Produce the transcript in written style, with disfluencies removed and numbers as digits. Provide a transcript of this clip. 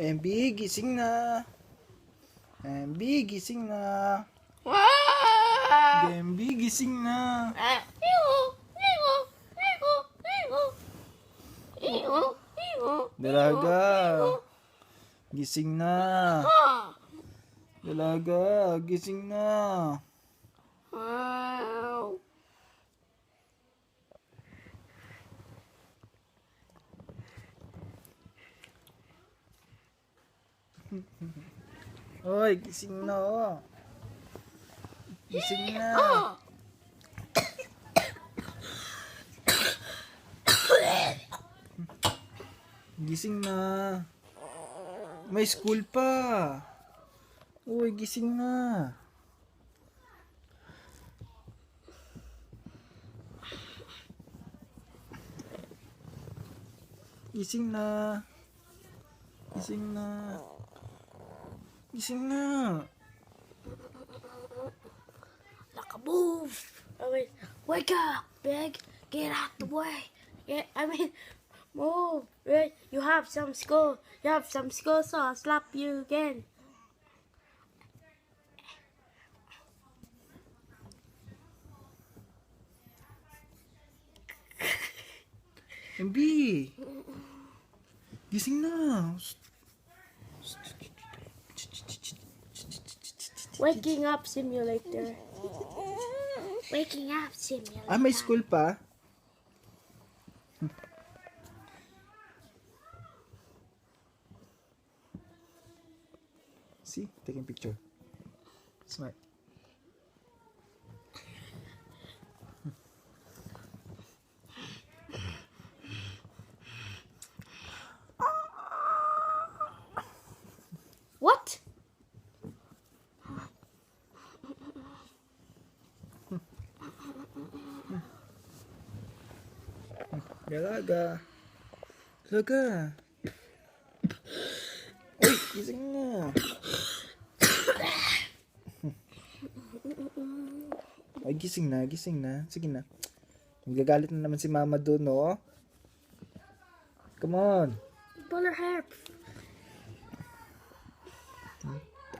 MB, gising na. MB, gising na. MB, gising na. Dalaga, gising na. Dalaga, gising na. Oy, gising na, oh. Gising na. Gising na. May school pa. Uy, gising na. Gising na. Gising na. Gising na. Move. Wake up, Big. Get out the way. Move. Right? You have some school. So I'll slap you again. MB. Gising na. Waking up simulator. Waking up simulator. Ah, may school pa? See? Taking picture. Smart. What? Dalaga. Dalaga. Uy, gising na. Ay, gising na, gising na. Sige na. Magagalit na naman si mama doon, no? Come on. Pull her hair.